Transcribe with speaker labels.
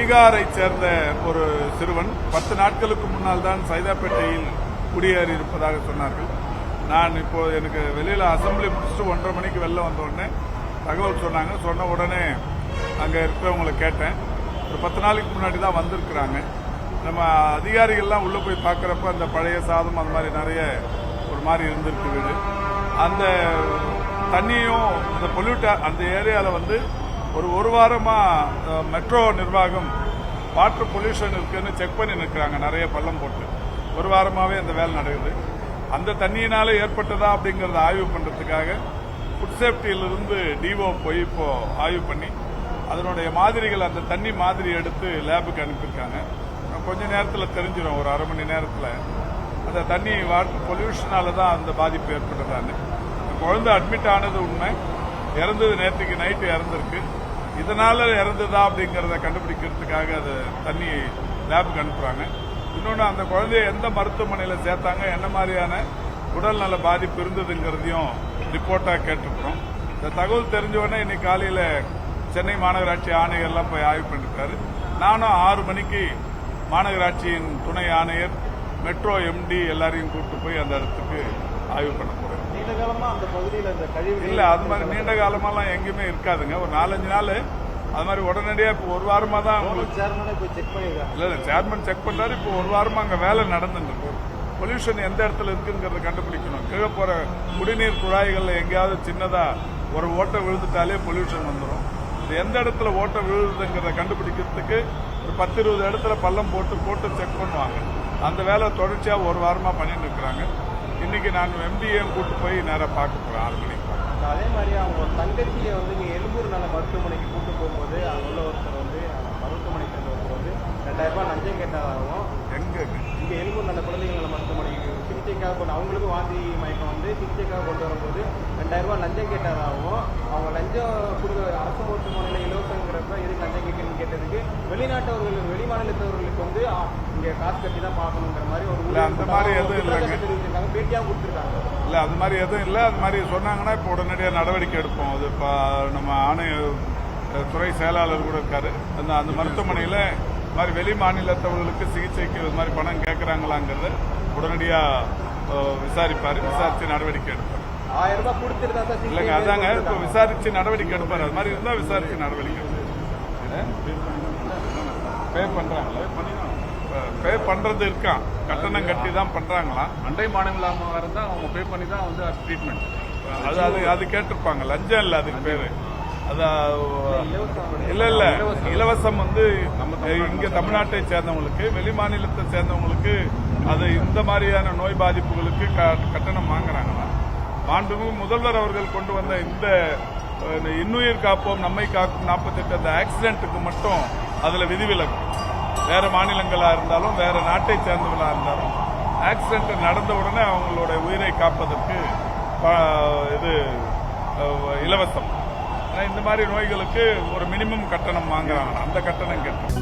Speaker 1: பீகாரைச் சேர்ந்த ஒரு சிறுவன் 10 நாட்களுக்கு முன்னால் தான் சைதாப்பேட்டையில் குடியேறி இருப்பதாக சொன்னார்கள். நான் இப்போ எனக்கு வெளியில் அசம்பிளி முடிச்சுட்டு 1:30 மணிக்கு வெளில வந்த உடனே தகவல் சொன்னாங்க. சொன்ன உடனே அங்கே இருக்கிறவங்களை கேட்டேன். ஒரு 10 நாளைக்கு முன்னாடி தான் வந்திருக்கிறாங்க. நம்ம அதிகாரிகள்லாம் உள்ளே போய் பார்க்குறப்ப அந்த பழைய சாதம் அது மாதிரி நிறைய ஒரு மாதிரி இருந்திருக்கு வீடு. அந்த தண்ணியும் இந்த அந்த ஏரியாவில் வந்து ஒரு வாரமாக மெட்ரோ நிர்வாகம் வாட்டர் பொல்யூஷன் இருக்குன்னு செக் பண்ணி நிற்கிறாங்க. நிறைய பள்ளம் போட்டு ஒரு வாரமாகவே அந்த வேலை நடக்குது. அந்த தண்ணியினால ஏற்பட்டதா அப்படிங்கறத ஆய்வு பண்றதுக்காக ஃபுட் சேஃப்டியிலிருந்து டிஓ போய் இப்போ ஆய்வு பண்ணி அதனுடைய மாதிரிகள் அந்த தண்ணி மாதிரி எடுத்து லேபுக்கு அனுப்பியிருக்காங்க. கொஞ்ச நேரத்தில் தெரிஞ்சிடும், ஒரு அரை மணி நேரத்தில் அந்த தண்ணி வாட்டர் பொல்யூஷனால தான் அந்த பாதிப்பு ஏற்பட்டதான்னு. குழந்தை அட்மிட் ஆனது உண்மை, இறந்தது நேற்றுக்கு நைட்டு இறந்திருக்கு. இதனால இறந்ததா அப்படிங்கறத கண்டுபிடிக்கிறதுக்காக அது தண்ணி லேபுக்கு அனுப்புறாங்க. இன்னொன்று அந்த குழந்தைய எந்த மருத்துவமனையில் சேர்த்தாங்க, என்ன மாதிரியான உடல்நல பாதிப்பு இருந்ததுங்கிறதையும் ரிப்போர்ட்டாக கேட்டிருக்கிறோம். இந்த தகவல் தெரிஞ்ச உடனே இன்னைக்கு காலையில் சென்னை மாநகராட்சி ஆணையர்லாம் போய் ஆய்வு பண்ணிருக்காரு. நானும் 6 மணிக்கு மாநகராட்சியின் துணை ஆணையர், மெட்ரோ எம்டி எல்லாரையும் கூப்பிட்டு போய் அந்த இடத்துக்கு ஆய்வு பண்ண போறேன்.
Speaker 2: நீண்ட காலமா அந்த பகுதியில் இந்த கழிவு
Speaker 1: இல்ல அது மாதிரி நீண்ட காலமாலாம் எங்கேயுமே இருக்காதுங்க. ஒரு 4-5 நாள் அது மாதிரி உடனடியாக இப்போ ஒரு வாரமா தான் இல்ல சேர்மன் செக் பண்றாரு. இப்போ ஒரு வாரமா அங்க வேலை நடந்துட்டு இருக்கு. பொல்யூஷன் எந்த இடத்துல இருக்குங்கிறத கண்டுபிடிக்கணும். கீழே போற குடிநீர் குழாய்கள்ல எங்கேயாவது சின்னதா ஒரு ஓட்டை விழுந்துட்டாலே பொல்யூஷன் வந்துடும். இது எந்த இடத்துல ஓட்டை விழுதுங்கிறத கண்டுபிடிக்கிறதுக்கு ஒரு 10-20 இடத்துல பள்ளம் போட்டு செக் பண்ணுவாங்க. அந்த வேலை தொடர்ச்சியா ஒரு வாரமா பண்ணிட்டு இருக்கிறாங்க. இன்னைக்கு நான் எம்டிஏம் கூட்டு போய் நேராக பார்க்க போறேன் 6 மணிக்கு.
Speaker 2: அதே மாதிரி அவங்க தங்கச்சியை வந்து நீங்க எழும்பூர் நல மருத்துவமனைக்கு கூட்டு போகும்போது அங்க உள்ள ஒருத்தர் வந்து மருத்துவமனைக்கு சேர்ந்த ஒருத்தர் வந்து 2000 ரூபாய் லஞ்சம் கேட்டதாகவும், இங்க எழும்பூர் நல குழந்தைகள் நல மருத்துவமனைக்கு சிகிச்சைக்காக கொண்டு அவங்களுக்கும் வாந்தி மயக்கம் வந்து சிகிச்சைக்காக கொண்டு வரும்போது 2000 ரூபாய் லஞ்சம் கேட்டதாகவும், அவங்க லஞ்சம் கொடுக்க அரசு மருத்துவமனையில் இலவசங்கிறப்ப எதுக்கு லஞ்சம் கேட்கணும்னு கேட்டதுக்கு வெளிநாட்டவர்கள் வெளி மாநிலத்தவர்களுக்கு வந்து இங்க காசு கட்டி தான் பார்க்கணுங்கிற மாதிரி ஒரு
Speaker 1: அந்த மாதிரி எதுவும் இல்லைங்க.
Speaker 2: தெரிவிச்சிருக்காங்க, பேட்டியாக கொடுத்துருக்காங்க.
Speaker 1: இல்ல அது மாதிரி எதுவும் இல்லை. அது மாதிரி சொன்னாங்கன்னா இப்போ உடனடியாக நடவடிக்கை எடுப்போம். அது இப்போ நம்ம ஆணைய துறை செயலாளர் கூட இருக்காரு. அந்த மருத்துவமனையில் இது மாதிரி வெளி மாநிலத்தவர்களுக்கு சிகிச்சைக்கு இது மாதிரி பணம் கேட்கறாங்களாங்கிறத உடனடியாக விசாரிப்பாரு. விசாரிச்சு நடவடிக்கை எடுப்பார்.
Speaker 2: 1000 ரூபாய் கொடுத்துருந்தா சார்
Speaker 1: இல்லைங்க, அதாங்க இப்போ விசாரிச்சு நடவடிக்கை எடுப்பார். அது மாதிரி இருந்தால் விசாரிச்சு நடவடிக்கை எடுப்பார். பே பண்றாங்களா? பே பண்றது இருக்கான், கட்டணம் கட்டி தான் பண்றாங்களா?
Speaker 3: அண்டை மாநிலமாக இருந்தால் அவங்க பே பண்ணி தான் வந்து ட்ரீட்மெண்ட்.
Speaker 1: அது கேட்டிருப்பாங்க. லஞ்சம் இல்லை அதுக்கு பேரு. இல்ல இலவசம் வந்து இங்க தமிழ்நாட்டை சேர்ந்தவங்களுக்கு, வெளி மாநிலத்தை சேர்ந்தவங்களுக்கு அது இந்த மாதிரியான நோய் பாதிப்புகளுக்கு கட்டணம் வாங்குறாங்களா? மாண்புமிகு முதல்வர் அவர்கள் கொண்டு வந்த இந்த இன்னுயிர் காப்போம் நம்மை காக்கும் 48 அந்த ஆக்சிடென்ட்டுக்கு மட்டும் அதுல விதிவிலக்கு. வேற மாநிலங்களா இருந்தாலும் வேற நாட்டை சேர்ந்தவர்களா இருந்தாலும் ஆக்சிடென்ட் நடந்த உடனே அவங்களோட உயிரை காப்பதற்கு இது இலவசம். இந்த மாதிரி நோய்களுக்கு ஒரு மினிமம் கட்டணம் வாங்குறாங்க. அந்த கட்டணம் கேட்டோம்.